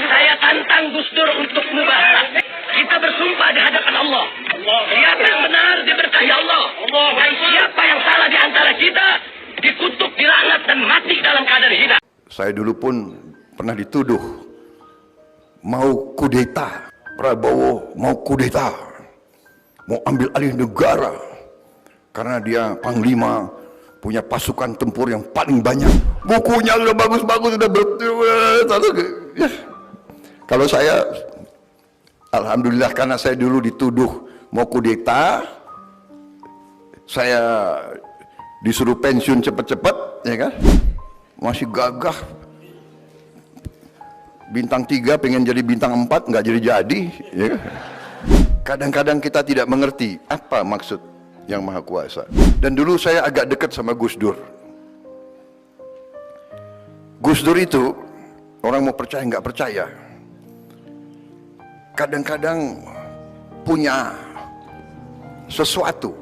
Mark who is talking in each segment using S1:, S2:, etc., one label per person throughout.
S1: Saya tantang Gus Dur untuk mubahalah. Kita bersumpah di hadapan Allah. Siapa yang benar diberkahi Allah. Dan siapa yang salah di antara kita dikutuk, dilaknat dan mati dalam keadaan hina.
S2: Saya dulu pun pernah dituduh mau kudeta. Prabowo mau kudeta, mau ambil alih negara karena dia panglima, punya pasukan tempur yang paling banyak. Bukunya sudah bagus-bagus, sudah ya. Kalau saya, alhamdulillah, karena saya dulu dituduh mau kudeta, saya disuruh pensiun cepat-cepat, ya kan? Masih gagah. Bintang 3 pengen jadi bintang 4, nggak jadi-jadi, ya kan? Kadang-kadang kita tidak mengerti apa maksud Yang Maha Kuasa. Dan dulu saya agak dekat sama Gus Dur. Gus Dur itu, orang mau percaya nggak percaya, kadang-kadang punya sesuatu,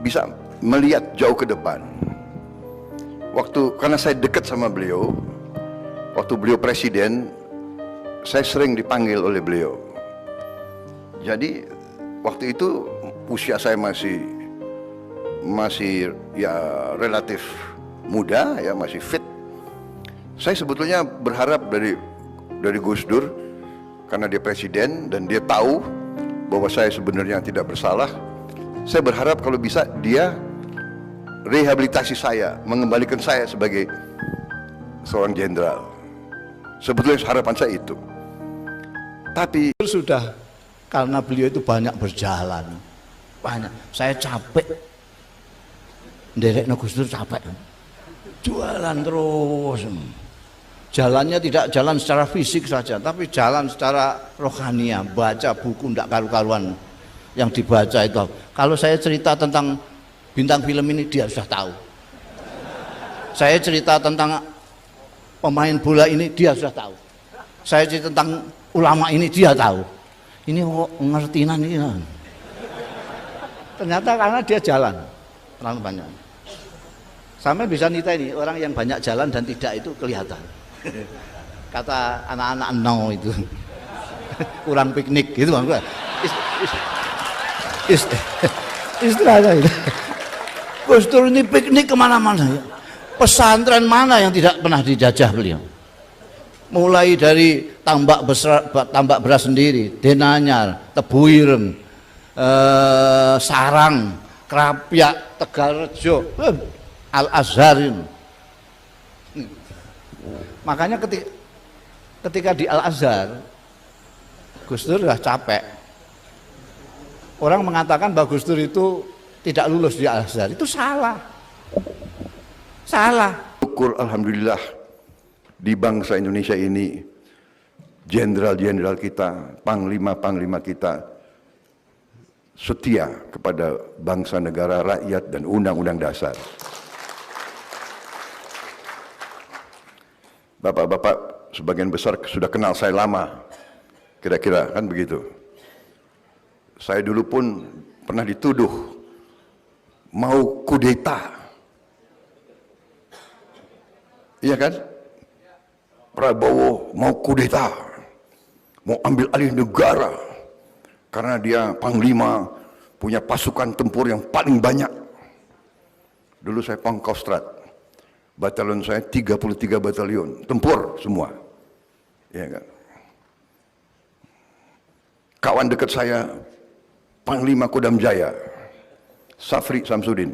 S2: bisa melihat jauh ke depan. Karena saya dekat sama beliau, waktu beliau presiden, saya sering dipanggil oleh beliau. Jadi waktu itu usia saya masih ya relatif muda, ya masih fit. Saya sebetulnya berharap dari Gus Dur, karena dia presiden dan dia tahu bahwa saya sebenarnya tidak bersalah. Saya berharap kalau bisa dia rehabilitasi saya, mengembalikan saya sebagai seorang jenderal. Sebetulnya harapan saya itu. Tapi
S3: sudah, karena beliau itu banyak berjalan, banyak. Saya capek, nderek Gus Dur capek, jualan terus. Jalannya tidak jalan secara fisik saja, tapi jalan secara rohania. Baca buku ndak karu-karuan yang dibaca itu. Kalau saya cerita tentang bintang film ini, dia sudah tahu. Saya cerita tentang pemain bola ini, dia sudah tahu. Saya cerita tentang ulama ini, dia tahu. Ini ngertinan ini. Ternyata karena dia jalan terlalu banyak. Sampai bisa nita ini, orang yang banyak jalan dan tidak itu kelihatan. Kata anak-anak no itu kurang piknik gitu bang. Istilahnya itu. Gus Dur ini piknik kemana-mana. Pesantren mana yang tidak pernah dijajah beliau? Mulai dari tambak beras sendiri, Denanyar, Tebuireng, Sarang, Krapyak, Tegalrejo, Al-Azhar. Makanya ketika di Al-Azhar, Gus Dur sudah capek. Orang mengatakan bahwa Gus Dur itu tidak lulus di Al-Azhar, itu salah. Salah.
S2: Syukur alhamdulillah di bangsa Indonesia ini, jenderal-jenderal kita, panglima-panglima kita setia kepada bangsa, negara, rakyat, dan undang-undang dasar. Bapak-bapak sebagian besar sudah kenal saya lama, kira-kira kan begitu. Saya dulu pun pernah dituduh mau kudeta, iya kan? Prabowo mau kudeta, mau ambil alih negara karena dia panglima, punya pasukan tempur yang paling banyak. Dulu saya Pangkostrat, batalion saya 33 batalion tempur semua, ya kan? Kawan dekat saya Panglima Kodam Jaya Safri Samsudin.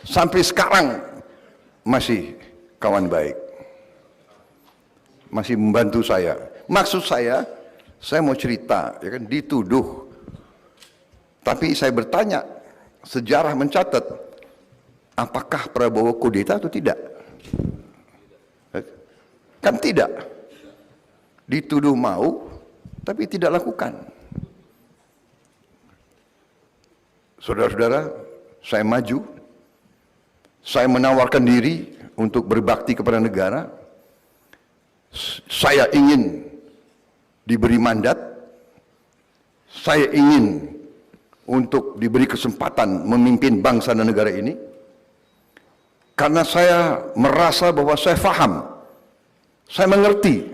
S2: Sampai sekarang masih kawan baik, masih membantu saya. Maksud saya mau cerita, ya kan, dituduh. Tapi saya bertanya, sejarah mencatat, apakah Prabowo kudeta atau tidak? Kan tidak. Dituduh mau, tapi tidak lakukan. Saudara-saudara, saya maju, saya menawarkan diri untuk berbakti kepada negara. Saya ingin diberi mandat, saya ingin untuk diberi kesempatan memimpin bangsa dan negara ini. Karena saya merasa bahwa saya faham, saya mengerti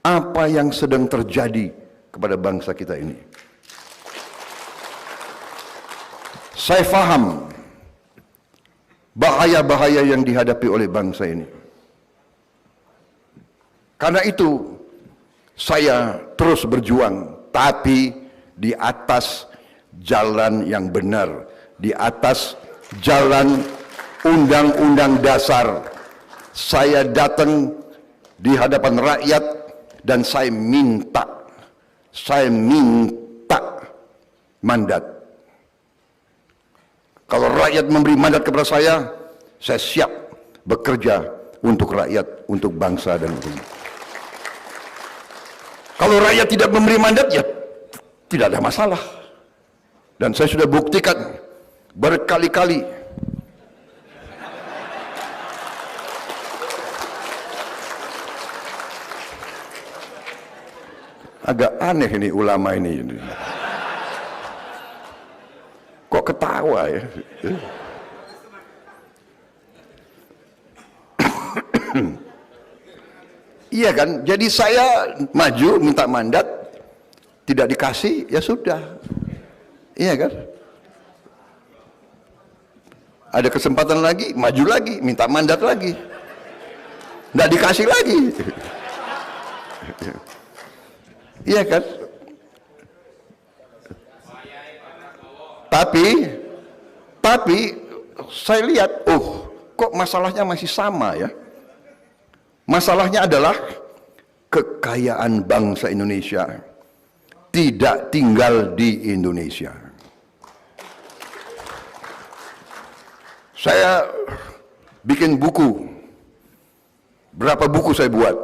S2: apa yang sedang terjadi kepada bangsa kita ini. Saya faham bahaya-bahaya yang dihadapi oleh bangsa ini. Karena itu saya terus berjuang, tapi di atas jalan yang benar, di atas jalan Undang-Undang Dasar. Saya datang di hadapan rakyat dan saya minta mandat. Kalau rakyat memberi mandat kepada saya siap bekerja untuk rakyat, untuk bangsa dan negara. Kalau rakyat tidak memberi mandat, ya tidak ada masalah. Dan saya sudah buktikan berkali-kali. Agak aneh ini ulama ini. Kok ketawa ya? Iya kan? Jadi saya maju minta mandat, tidak dikasih, ya sudah. Iya kan? Ada kesempatan lagi, maju lagi, minta mandat lagi. Nggak dikasih lagi. Iya kan? Tapi saya lihat, kok masalahnya masih sama ya? Masalahnya adalah kekayaan bangsa Indonesia tidak tinggal di Indonesia. Saya bikin buku. Berapa buku saya buat?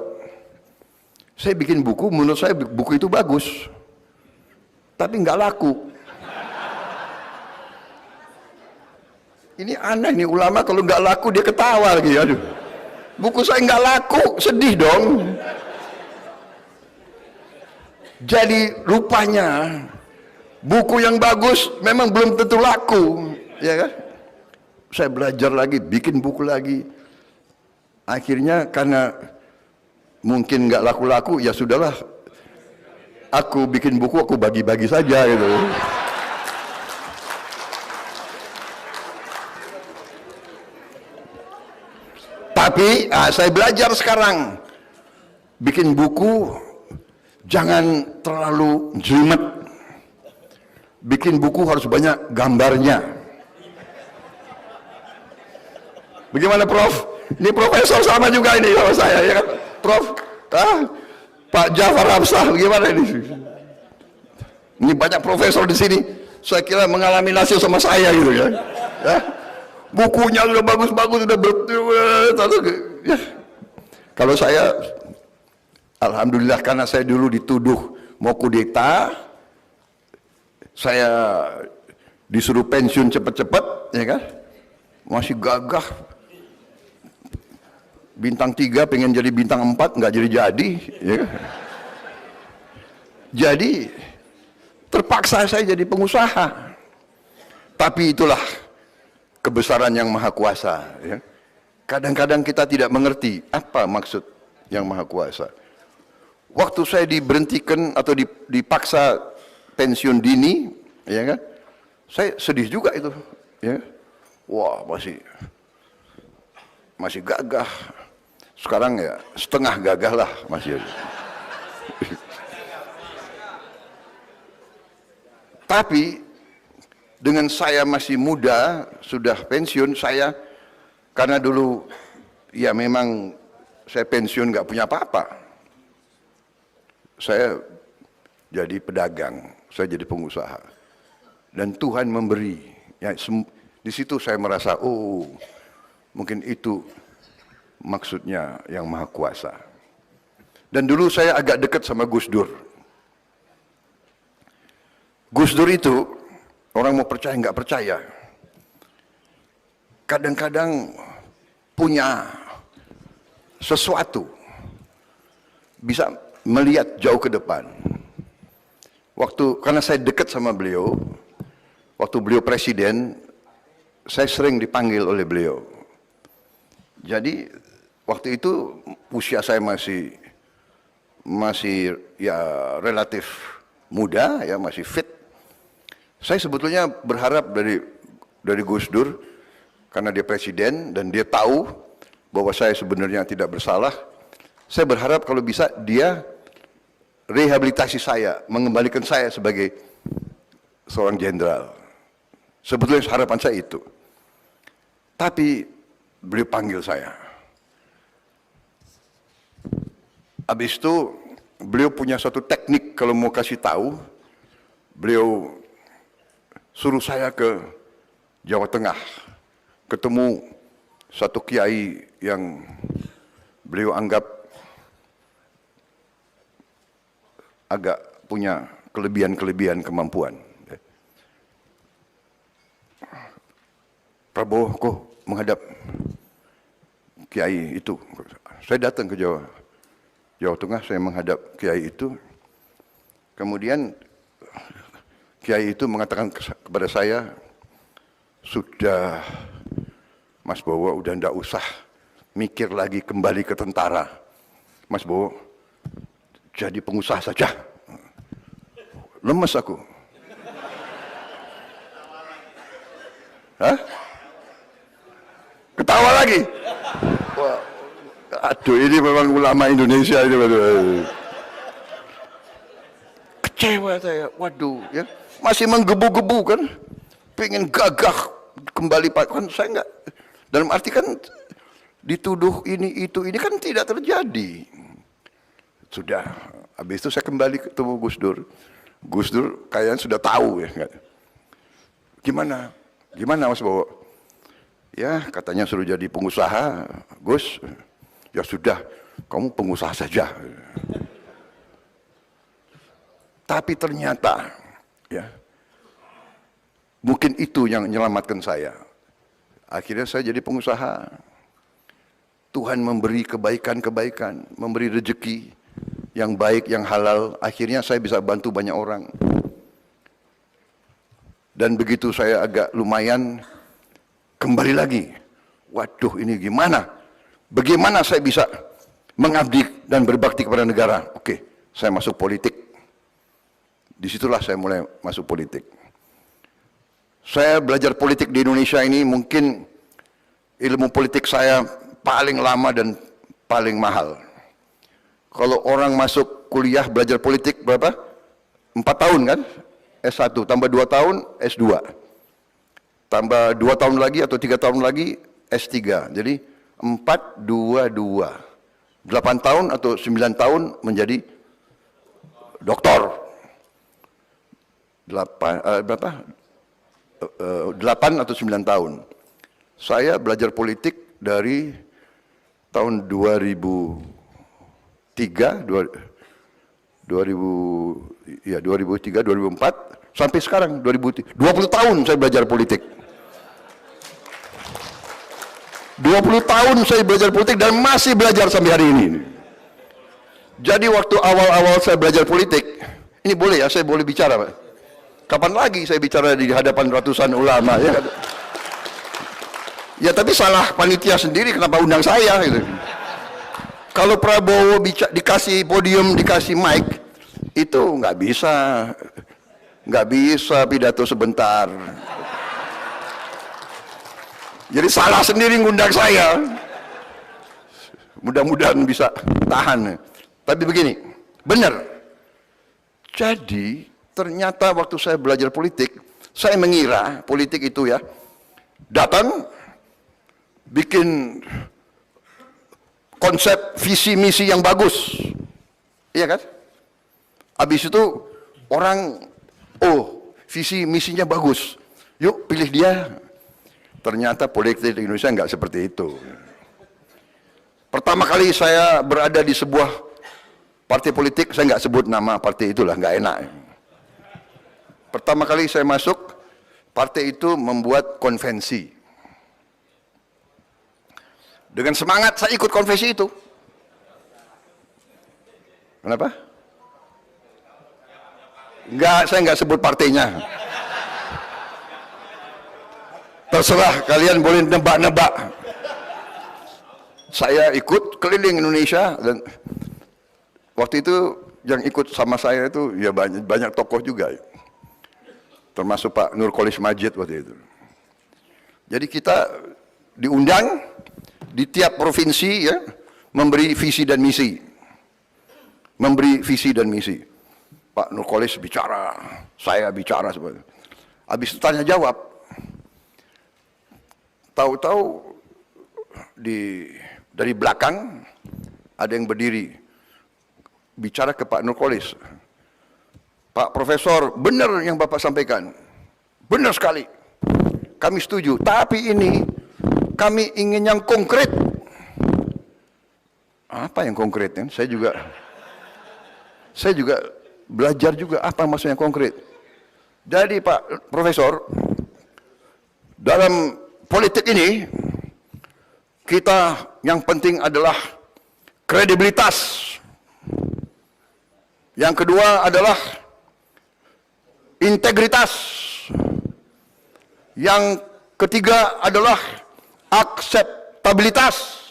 S2: Saya bikin buku, menurut saya buku itu bagus, tapi nggak laku. Ini aneh nih, ulama kalau nggak laku dia ketawa lagi. Aduh, buku saya nggak laku, sedih dong. Jadi rupanya buku yang bagus memang belum tentu laku, ya kan? Saya belajar lagi, bikin buku lagi. Akhirnya karena mungkin nggak laku-laku, ya sudahlah. Aku bikin buku, aku bagi-bagi saja gitu. Tapi saya belajar sekarang, bikin buku jangan terlalu jelimet. Bikin buku harus banyak gambarnya. Bagaimana Prof? Ini profesor sama juga ini sama saya ya kan? Prof, Pak Jafar Hamzah, gimana ini? Ini banyak profesor di sini. Saya kira mengalami nasib sama saya gitu ya. Bukunya sudah bagus-bagus, sudah ya. Kalau saya, alhamdulillah karena saya dulu dituduh mau kudeta, saya disuruh pensiun cepat-cepat, ya kan? Masih gagah. Bintang 3 pengen jadi bintang 4 nggak jadi ya kan? Jadi terpaksa saya jadi pengusaha. Tapi itulah kebesaran yang maha kuasa ya. Kadang-kadang kita tidak mengerti apa maksud yang maha kuasa. Waktu saya diberhentikan atau dipaksa pensiun dini ya kan, saya sedih juga itu ya. Wah, masih gagah. Sekarang ya setengah gagah lah masih. Tapi dengan saya masih muda, sudah pensiun, saya karena dulu ya memang saya pensiun nggak punya apa-apa. Saya jadi pedagang, saya jadi pengusaha. Dan Tuhan memberi. Ya, di situ saya merasa, mungkin itu maksudnya yang maha kuasa. Dan dulu saya agak dekat sama Gus Dur. Gus Dur itu, orang mau percaya nggak percaya, kadang-kadang punya sesuatu, bisa melihat jauh ke depan. Karena saya dekat sama beliau, waktu beliau presiden, saya sering dipanggil oleh beliau. Jadi waktu itu usia saya masih ya relatif muda, ya masih fit. Saya sebetulnya berharap dari Gus Dur, karena dia presiden dan dia tahu bahwa saya sebenarnya tidak bersalah. Saya berharap kalau bisa dia rehabilitasi saya, mengembalikan saya sebagai seorang jenderal. Sebetulnya harapan saya itu. Tapi beliau panggil saya. Habis itu beliau punya satu teknik kalau mau kasih tahu. Beliau suruh saya ke Jawa Tengah, ketemu satu kiai yang beliau anggap agak punya kelebihan kemampuan. Prabowo kok menghadap kiai itu. Saya datang ke Jawa Tengah, saya menghadap kiai itu. Kemudian kiai itu mengatakan kepada saya, sudah Mas Bowo, udah ndak usah mikir lagi kembali ke tentara. Mas Bowo, jadi pengusaha saja. Lemes aku. Hah? Ketawa lagi. Wah, aduh, ini memang ulama Indonesia ini. Kecewa saya, waduh, ya masih menggebu-gebu kan, pengen gagah kembali kan, saya enggak. Dalam arti kan dituduh ini kan tidak terjadi. Sudah, habis itu saya kembali ketemu Gus Dur. Gus Dur kayaknya sudah tahu ya. Gimana Mas Bowo? Ya katanya suruh jadi pengusaha, Gus. Ya sudah, kamu pengusaha saja. Tapi ternyata, ya, mungkin itu yang menyelamatkan saya. Akhirnya saya jadi pengusaha. Tuhan memberi kebaikan-kebaikan, memberi rezeki yang baik, yang halal. Akhirnya saya bisa bantu banyak orang. Dan begitu saya agak lumayan, kembali lagi. Waduh, ini gimana? Bagaimana saya bisa mengabdi dan berbakti kepada negara? Oke, saya masuk politik. Disitulah saya mulai masuk politik. Saya belajar politik di Indonesia ini mungkin ilmu politik saya paling lama dan paling mahal. Kalau orang masuk kuliah belajar politik berapa? 4 tahun kan? S1, tambah 2 tahun, S2. Tambah 2 tahun lagi atau 3 tahun lagi, S3. Jadi 4, 2, 2. 8 tahun atau 9 tahun menjadi doktor. 8 atau 9 tahun. Saya belajar politik dari tahun 2003, 2004 sampai sekarang 20 tahun saya belajar politik. 20 tahun saya belajar politik dan masih belajar sampai hari ini. Jadi waktu awal-awal saya belajar politik, ini boleh ya, saya boleh bicara Pak? Kapan lagi saya bicara di hadapan ratusan ulama ya? Ya tapi salah panitia sendiri, kenapa undang saya gitu. Kalau Prabowo dikasih podium, dikasih mic, itu nggak bisa pidato sebentar. Jadi salah sendiri ngundang saya. Mudah-mudahan bisa tahan. Tapi begini, benar. Jadi ternyata waktu saya belajar politik, saya mengira politik itu ya, datang, bikin konsep visi misi yang bagus, iya kan? Habis itu orang, oh visi misinya bagus, yuk pilih dia. Ternyata politik di Indonesia nggak seperti itu. Pertama kali saya berada di sebuah partai politik, saya nggak sebut nama partai itulah, nggak enak. Pertama kali saya masuk, partai itu membuat konvensi. Dengan semangat saya ikut konvensi itu. Kenapa? Enggak, saya enggak sebut partainya. Terserah, kalian boleh nebak-nebak. Saya ikut keliling Indonesia dan waktu itu yang ikut sama saya itu ya banyak tokoh juga, termasuk Pak Nurkolis Majid waktu itu. Jadi kita diundang di tiap provinsi ya, memberi visi dan misi, Pak Nurkolis bicara, saya bicara sebenarnya. Habis itu tanya jawab, tahu-tahu dari belakang ada yang berdiri bicara ke Pak Nurkolis. Pak Profesor, benar yang Bapak sampaikan, benar sekali, kami setuju, tapi ini kami ingin yang konkret. Apa yang konkret? Saya juga belajar juga apa maksudnya konkret. Jadi Pak Profesor, dalam politik ini kita yang penting adalah kredibilitas. Yang kedua adalah integritas. Yang ketiga adalah akseptabilitas.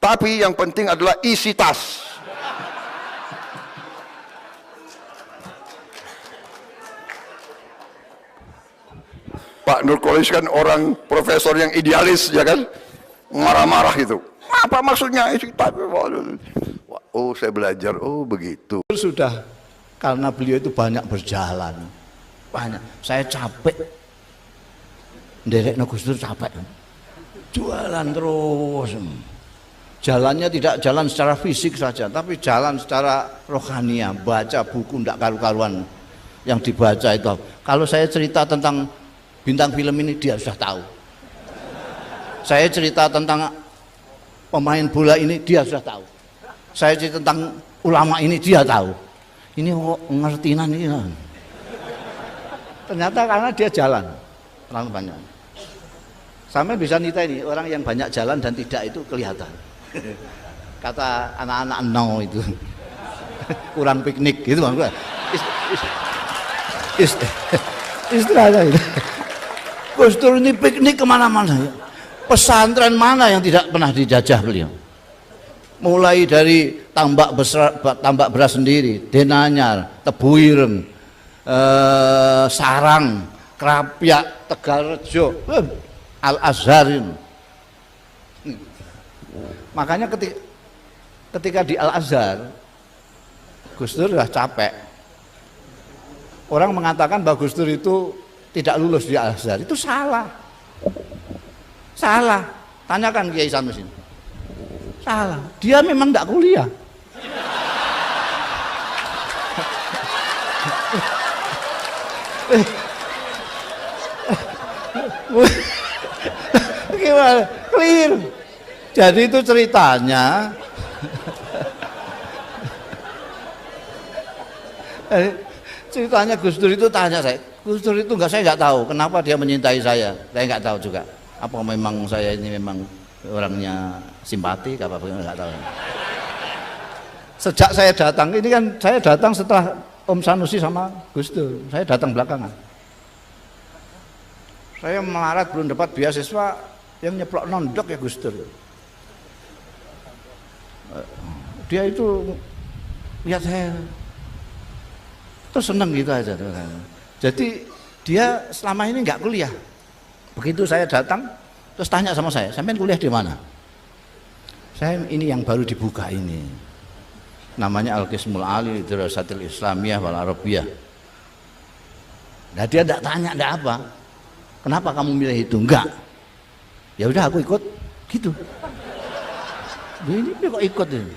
S2: Tapi yang penting adalah isi tas. Pak Nurkolis kan orang profesor yang idealis, ya kan? Marah-marah gitu. Apa maksudnya isi tas? Oh, saya belajar. Oh, begitu.
S3: Sudah, karena beliau itu banyak berjalan. Banyak. Saya capek. Nderek Gus Dur capek. Jualan terus. Jalannya tidak jalan secara fisik saja, tapi jalan secara rohania. Baca buku ndak karu-karuan yang dibaca itu. Kalau saya cerita tentang bintang film ini, dia sudah tahu. Saya cerita tentang pemain bola ini, dia sudah tahu. Saya cerita tentang ulama ini, dia tahu. Ini kok ngertinan ini. Ternyata karena dia jalan terlalu banyak. Sampai bisa nita ini, orang yang banyak jalan dan tidak itu kelihatan. Kata anak-anak no itu. Kurang piknik gitu kan. Istilahnya itu. Gus Dur ini piknik kemana-mana. Pesantren mana yang tidak pernah dijajah beliau? Mulai dari tambak beras sendiri, Denanyar, Tebuireng, Sarang, Krapyak, Tegalrejo, Al-Azharin. Makanya ketika di Al-Azhar, Gus Dur sudah capek. Orang mengatakan bahwa Gus Dur itu tidak lulus di Al-Azhar, itu salah. Salah. Tanyakan Kiai Sanusi. Salah. Dia memang tidak kuliah. Gimana? Clear. Jadi itu ceritanya. Ceritanya Gus Dur itu tanya saya. Gus Dur itu saya nggak tahu kenapa dia menyintai saya nggak tahu juga. Apa memang saya ini memang orangnya simpati, apa nggak tahu. Sejak saya datang, ini kan saya datang setelah Om Sanusi sama Gus Dur. Saya datang belakangan. Saya melarat belum dapat beasiswa, yang nyeplok nondok ya Gus Dur. Dia itu lihat saya terus seneng gitu aja. Jadi dia selama ini nggak kuliah. Begitu saya datang, terus tanya sama saya, sampean kuliah di mana? Saya ini yang baru dibuka ini, namanya Al-Qismul Ali Dirasatil Islamiyah wal Arabiyah. Nah dia tidak tanya, tidak apa. Kenapa kamu milih itu? Enggak. Ya udah aku ikut, gitu. Ini kok ikut ini?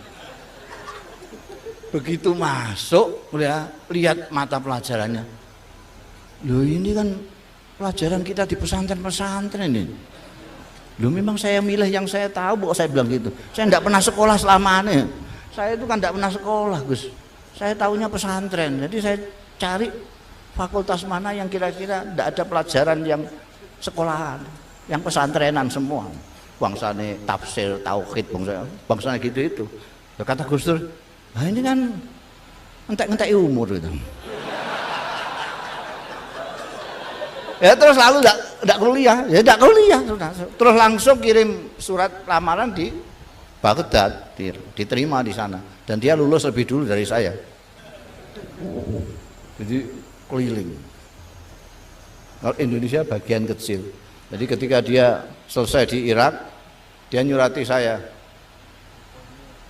S3: Begitu masuk, udah lihat mata pelajarannya. Loh ini kan pelajaran kita di pesantren-pesantren ini. Loh memang saya milih yang saya tahu, kok saya bilang gitu. Saya tidak pernah sekolah selamanya. Saya itu kan tidak pernah sekolah, Gus. Saya tahunya pesantren. Jadi saya cari fakultas mana yang kira-kira tidak ada pelajaran yang sekolahan, yang pesantrenan semua. Bangsane tafsir, tauhid, bangsane gitu itu. Kata Gus Dur, nah ini kan entek-entek umur itu. Ya terus lalu enggak kuliah, ya enggak kuliah sudah. Terus langsung kirim surat lamaran di Baghdad, diterima di sana. Dan dia lulus lebih dulu dari saya. Jadi keliling. Kalau Indonesia bagian kecil. Jadi ketika dia selesai di Irak, dia nyurati saya.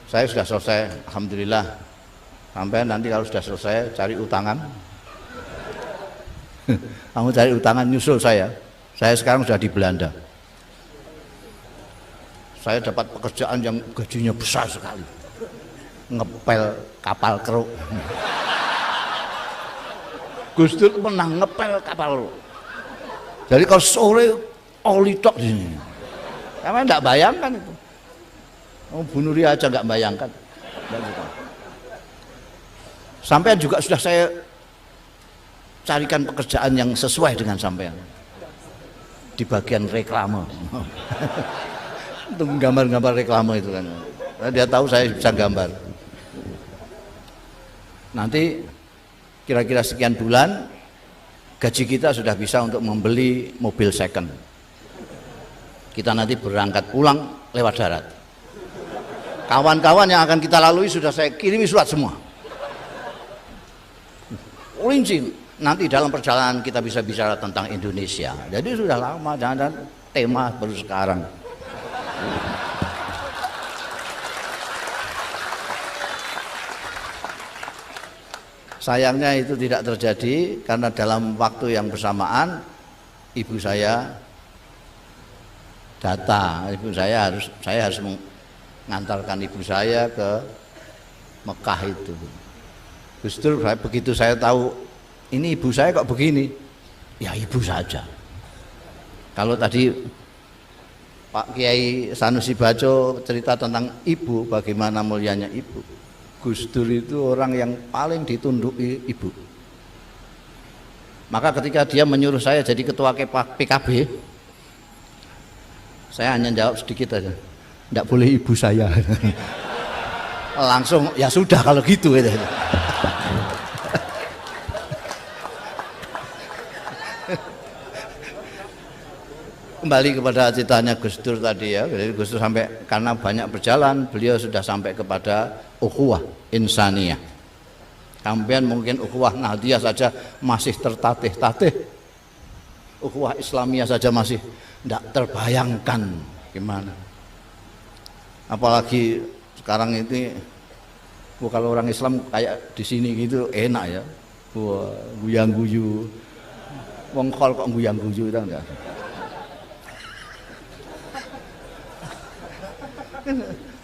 S3: Saya sudah selesai, alhamdulillah. Sampai nanti kalau sudah selesai cari utangan. Kamu cari utangan nyusul saya. Saya sekarang sudah di Belanda. Saya dapat pekerjaan yang gajinya besar sekali. Ngepel kapal keruk. Gus Dur menang ngepel kapal keruk. Jadi kalau sore oli tok di sini. Kamu enggak bayangkan itu. Oh, Bu Nuri aja enggak bayangkan. Sampai juga sudah saya carikan pekerjaan yang sesuai dengan sampean di bagian reklame. Untuk gambar-gambar reklame itu kan. Dia tahu saya bisa gambar. Nanti kira-kira sekian bulan gaji kita sudah bisa untuk membeli mobil second. Kita nanti berangkat pulang lewat darat. Kawan-kawan yang akan kita lalui sudah saya kirimi surat semua. Rinci. Nanti dalam perjalanan kita bisa bicara tentang Indonesia. Jadi sudah lama, jangan tema baru sekarang. Sayangnya itu tidak terjadi karena dalam waktu yang bersamaan ibu saya datang. Saya harus mengantarkan ibu saya ke Mekah itu. Gus Dur, begitu saya tahu ini ibu saya kok begini, ya ibu saja. Kalau tadi Pak Kiai Sanusi Baco cerita tentang ibu, bagaimana mulianya ibu, Gus Dur itu orang yang paling ditunduki ibu. Maka ketika dia menyuruh saya jadi ketua PKB, saya hanya jawab sedikit aja, tidak boleh ibu saya. Langsung ya sudah kalau gitu. Kembali kepada ceritanya Gus Dur tadi ya. Jadi Gus Dur sampai karena banyak berjalan, beliau sudah sampai kepada ukhuwah insaniyah. Sampean mungkin ukhuwah Nahdiyah saja masih tertatih-tatih. Ukhuwah Islamiyah saja masih tidak terbayangkan gimana. Apalagi sekarang ini kalau orang Islam kayak di sini gitu enak ya. Wah, guyang-guyu. Wong khol kok guyang-guyu itu enggak.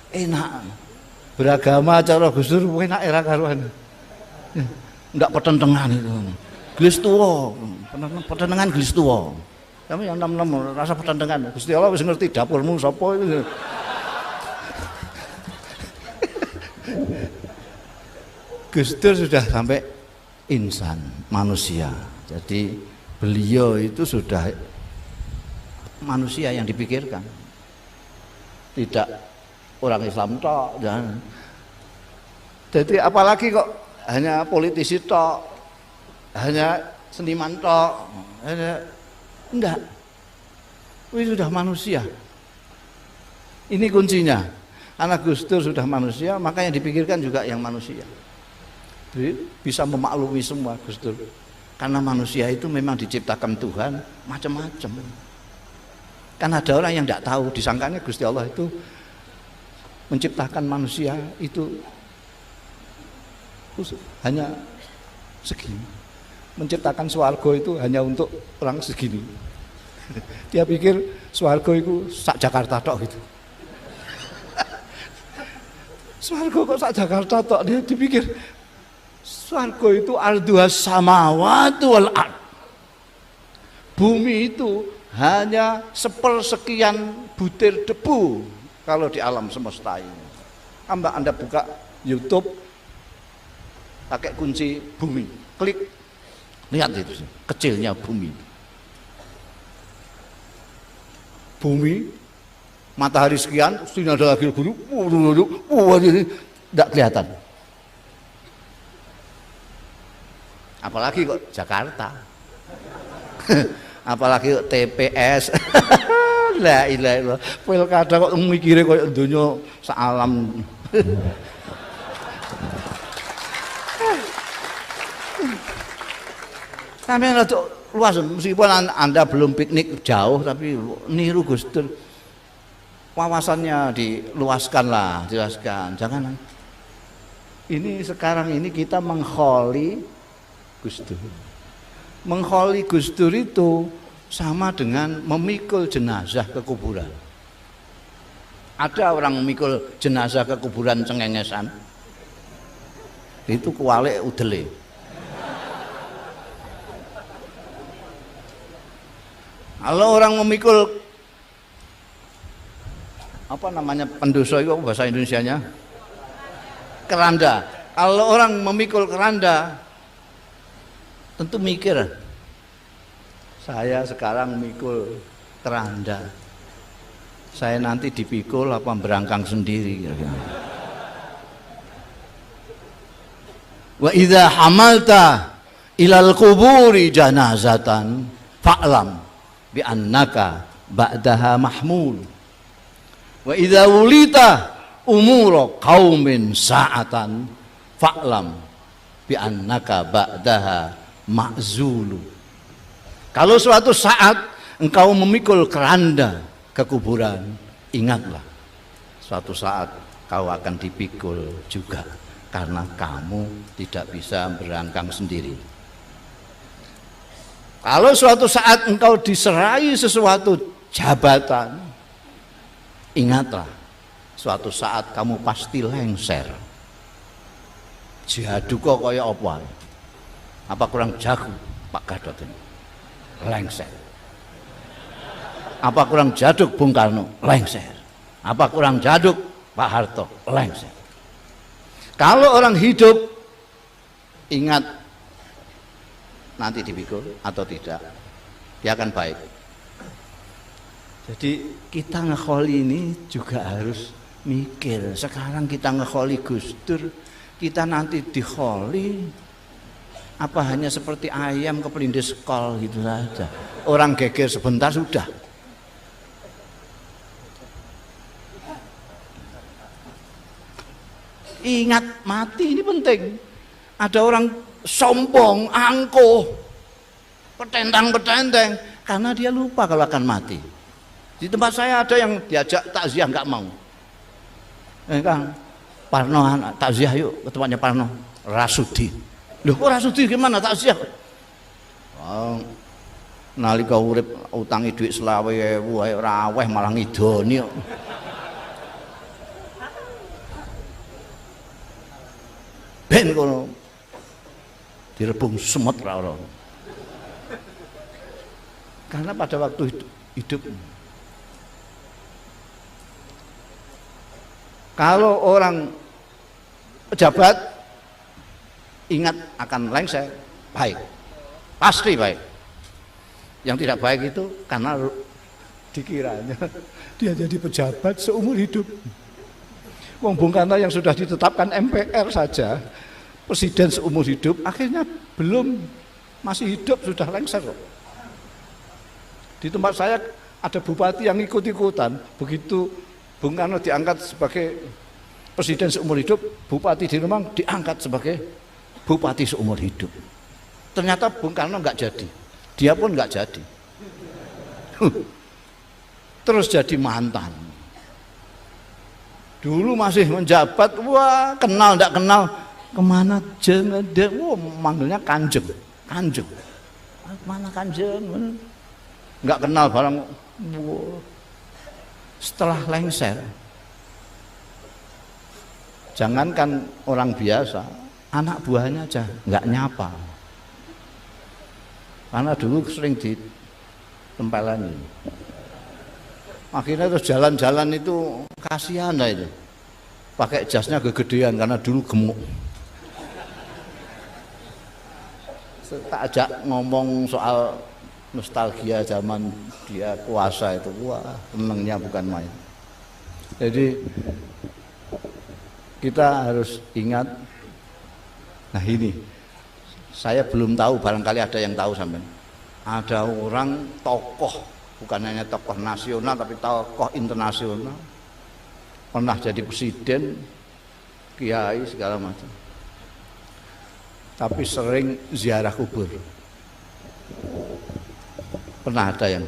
S3: Enak beragama cara Gus Dur enak era karuan enggak pertentangan itu gelis tua pertentangan gelis tua kami yang 66 rasa pertentangan Gusti Allah wis ngerti dapurmu sapa itu. Gus Dur sudah sampai insan manusia, jadi beliau itu sudah manusia yang dipikirkan, tidak orang Islam tok, jangan. Jadi apalagi kok hanya politisi tok, hanya seniman tok, enggak. Ini sudah manusia. Ini kuncinya. Anak Gus Dur sudah manusia, maka yang dipikirkan juga yang manusia. Jadi bisa memaklumi semua Gus Dur. Karena manusia itu memang diciptakan Tuhan macam-macam. Kan ada orang yang tidak tahu, disangkanya Gusti Allah itu menciptakan manusia itu hanya segini, menciptakan swarga itu hanya untuk orang segini. Dia pikir swarga itu sak Jakarta tok gitu. Swarga kok sak Jakarta tok, dia dipikir swarga itu arduhas samawati wal ard. Bumi itu hanya sepersekian butir debu kalau di alam semesta ini. Anda buka YouTube, pakai kunci bumi, klik, lihat itu kecilnya bumi. Bumi, matahari sekian, sini ada lagi guru, ini tidak kelihatan. Apalagi kok Jakarta. apalagi TPS. La ilaha illallah. Pilkada kok mikire koyo donya salam. Sampeyan rada luas meskipun Anda belum piknik jauh tapi niru Gus Dur. Wawasannya diluaskanlah, jelaskan. Jangan ini sekarang ini kita mengholi Gus Dur. Mengholi Gus Dur itu sama dengan memikul jenazah ke kuburan. Ada orang memikul jenazah ke kuburan cengengesan. Itu kuwalik udele. Kalau orang memikul apa namanya pendosa itu bahasa Indonesianya? Keranda. Kalau orang memikul keranda tentu mikir, saya sekarang mikul keranda, saya nanti dipikul apa berangkang sendiri. Wa idza hamalta ilal kuburi janazatan fa'lam bi annaka ba'daha mahmul wa idza wulita umura qaumin sa'atan fa'lam bi annaka ba'daha ma'zulu. Kalau suatu saat engkau memikul keranda ke kuburan, ingatlah suatu saat kau akan dipikul juga karena kamu tidak bisa berangkang sendiri. Kalau suatu saat engkau diserai sesuatu jabatan, ingatlah suatu saat kamu pasti lengser. Jihadu kok kaya apa? Apa kurang jago Pak Gadot ini? Lengser. Apa kurang jaduk Bung Karno? Lengser. Apa kurang jaduk Pak Harto? Lengser. Kalau orang hidup, ingat nanti dipikul atau tidak, dia akan baik. Jadi kita ngekholi ini juga harus mikir. Sekarang kita ngekholi Gus Dur, kita nanti dikholi apa hanya seperti ayam kepelindis kol gitu saja. Orang geger sebentar sudah. Ingat mati ini penting. Ada orang sombong, angkuh, petentang-petenteng karena dia lupa kalau akan mati. Di tempat saya ada yang diajak takziah nggak mau. Kang Parno takziah yuk ke tempatnya Parno. Rasudi. Loh kok Rasudi gimana takziah? Oh, nalika urip utangi duit 20.000 wae ora aweh malah ngidoni kok. Ben kono direbung semut ra ora. Karena pada waktu hidup kalau orang pejabat ingat akan lengser, baik, pasti baik. Yang tidak baik itu karena dikiranya dia jadi pejabat seumur hidup. Wong Bung Karno yang sudah ditetapkan MPR saja presiden seumur hidup, akhirnya belum, masih hidup sudah lengser kok. Di tempat saya ada bupati yang ikut-ikutan, begitu Bung Karno diangkat sebagai presiden seumur hidup, bupati di Rembang diangkat sebagai bupati seumur hidup. Ternyata Bung Karno nggak jadi, dia pun nggak jadi. Terus jadi mantan. Dulu masih menjabat, wah kenal nggak kenal, kemana jeneng, wah manggilnya kanjeng, kanjeng. Mana kanjeng? Nggak kenal barang. Wah. Setelah lengser, jangankan orang biasa, anak buahnya aja nggak nyapa. Karena dulu sering ditempelani. Akhirnya terus jalan-jalan itu kasihan lah itu. Pakai jasnya kegedean karena dulu gemuk. Tak ajak ngomong soal nostalgia zaman dia kuasa itu, wah senengnya bukan main. Jadi kita harus ingat. Nah ini saya belum tahu, barangkali ada yang tahu sampean. ada orang tokoh, bukan hanya tokoh nasional tapi tokoh internasional, pernah jadi presiden, kiai segala macam, tapi sering ziarah kubur. Pernah ada yang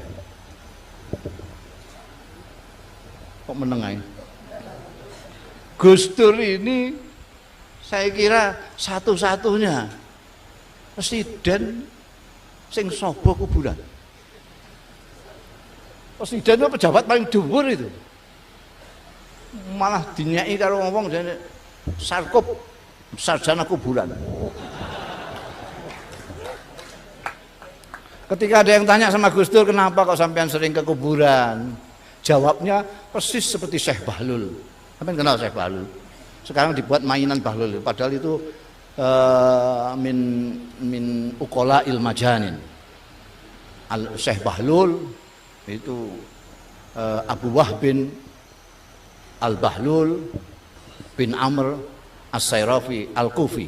S3: kok menengai? Gus Dur ini saya kira satu-satunya presiden sing sobo kuburan. Presiden itu pejabat paling dhuwur itu. Malah dinyai karo ngomong jane sarkup sarjana kuburan. Ketika ada yang tanya sama Gus Dur, kenapa kok sampean sering ke kuburan? Jawabnya persis seperti Syekh Bahlul. Sampean kenal Syekh Bahlul? Sekarang dibuat mainan Bahlul, padahal itu min ukola ilmajanin. Syekh Bahlul itu Abu Wahbin Al-Bahlul bin Amr As-Sayrafi Al-Kufi.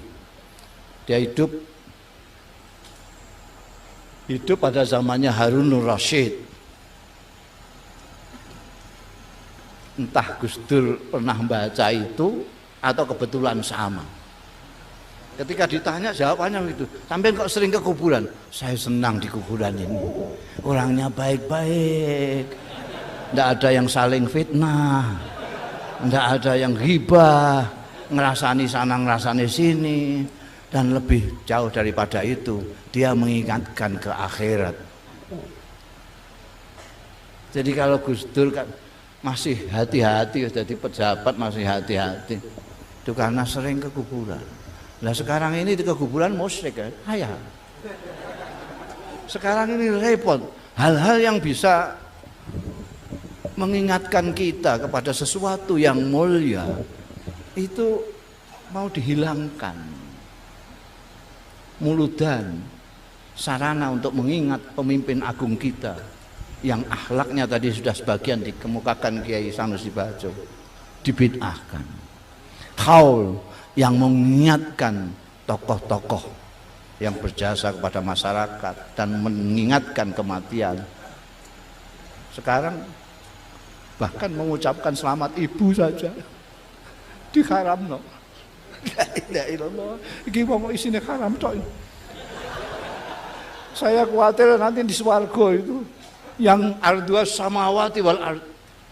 S3: Dia hidup pada zamannya Harunur Rasyid. Entah Gus Dur pernah baca itu atau kebetulan sama. Ketika ditanya jawabannya itu, sampai kok sering ke kuburan? Saya senang di kuburan ini. Orangnya baik-baik, tidak ada yang saling fitnah, tidak ada yang ghibah, ngerasani sana ngerasani sini. Dan lebih jauh daripada itu, dia mengingatkan ke akhirat. Jadi kalau Gus Dur kan masih hati-hati, jadi pejabat masih hati-hati, itu karena sering ke kuburan. Nah sekarang ini ke kuburan musyrik kan? Ayah. Sekarang ini repot. Hal-hal yang bisa mengingatkan kita kepada sesuatu yang mulia itu mau dihilangkan. Muludan, sarana untuk mengingat pemimpin agung kita yang akhlaknya tadi sudah sebagian dikemukakan Kiai Sanusi Bajo, dibid'ahkan. Haul yang mengingatkan tokoh-tokoh yang berjasa kepada masyarakat dan mengingatkan kematian. Sekarang bahkan mengucapkan selamat ibu saja diharamno. La ilaha illallah. Iki wong isine haram tok. Saya khawatir nanti di swarga itu yang ardua samawati wal ard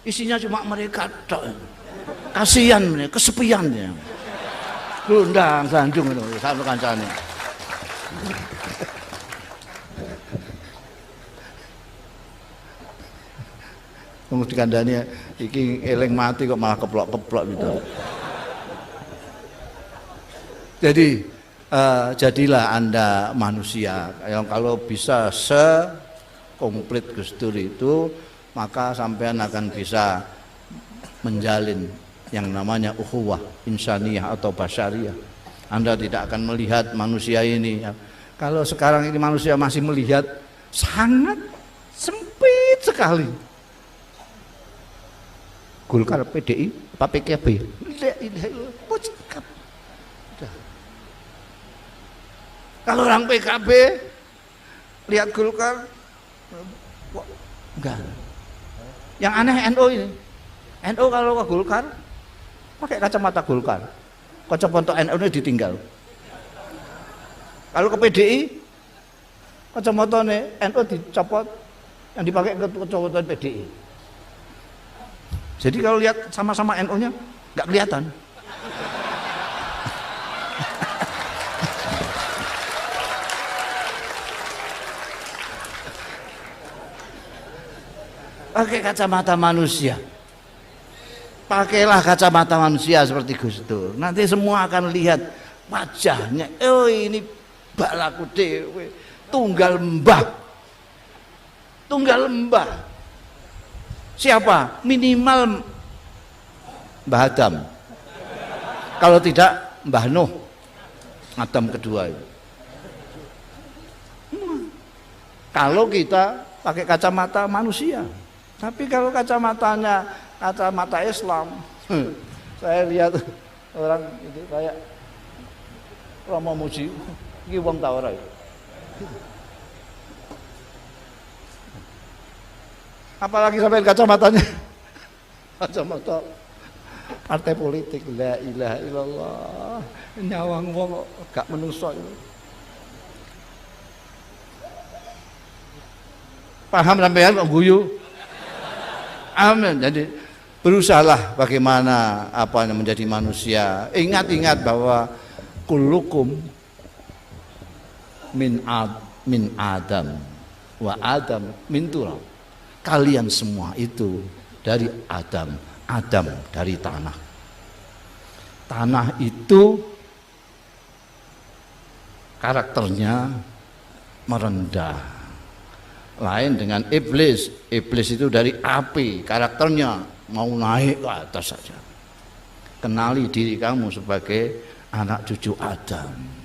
S3: isinya cuma mereka tok. Kasihan mereka, kesepian ya. Lundang sandung itu satu kancane. Wong dikandani iki eling mati kok malah keplok-keplok gitu. Jadi jadilah Anda manusia yang kalau bisa sekomplit Gus Dur itu, maka sampean akan bisa menjalin yang namanya ukhuwah insaniyah atau basyariyah. Anda tidak akan melihat manusia ini. Kalau sekarang ini manusia masih melihat sangat sempit sekali. Golkar PDI apa PKB? Kalau orang PKB lihat Golkar, enggak. Yang aneh NU ini. NU kalau ke Golkar pakai kacamata Golkar, kacamata NU ini ditinggal. Kalau ke PDI, kacamata NU dicopot, yang dipakai kacamata PDI. Jadi kalau lihat sama-sama NU-nya nggak kelihatan. Pakai kacamata manusia. Pakailah kacamata manusia seperti Gus Dur. Nanti semua akan lihat wajahnya. Oh ini balaku dewe. Tunggal mbah. Tunggal mbah. Siapa? Minimal Mbah Adam. Kalau tidak Mbah Nuh. Adam kedua itu. Kalau kita pakai kacamata manusia. Tapi kalau kacamatanya kacamata Islam, saya lihat orang itu kayak Romo Muji, ini wong ta ora. Apalagi sampai kacamatanya. Kacamata partai politik. La ilaha illallah. Nyawang wong gak menungso itu. Paham sampean kok guyu? Amin. Jadi berusahalah bagaimana menjadi manusia. Ingat-ingat bahwa kullukum min Adam wa Adam min turab. Kalian semua itu dari Adam, Adam dari tanah. Tanah itu karakternya merendah. Lain dengan iblis. Iblis itu dari api, karakternya mau naik ke atas saja. Kenali diri kamu sebagai anak cucu Adam.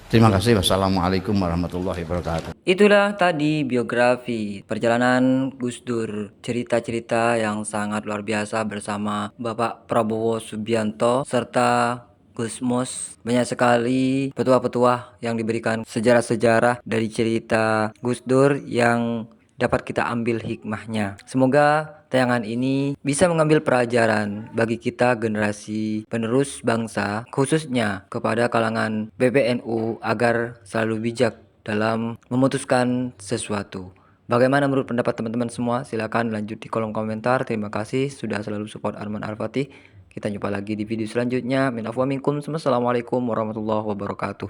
S3: Terima kasih. Wassalamualaikum warahmatullahi wabarakatuh.
S4: Itulah tadi biografi perjalanan Gus Dur, cerita-cerita yang sangat luar biasa bersama Bapak Prabowo Subianto serta Gus Mus. Banyak sekali petuah-petuah yang diberikan sejarah-sejarah dari cerita Gus Dur yang dapat kita ambil hikmahnya. Semoga tayangan ini bisa mengambil pelajaran bagi kita generasi penerus bangsa, khususnya kepada kalangan PBNU agar selalu bijak dalam memutuskan sesuatu. Bagaimana menurut pendapat teman-teman semua? Silakan lanjut di kolom komentar. Terima kasih sudah selalu support Arman Al-Fatih. Kita jumpa lagi di video selanjutnya. Min afwa minkum. Wassalamualaikum warahmatullahi wabarakatuh.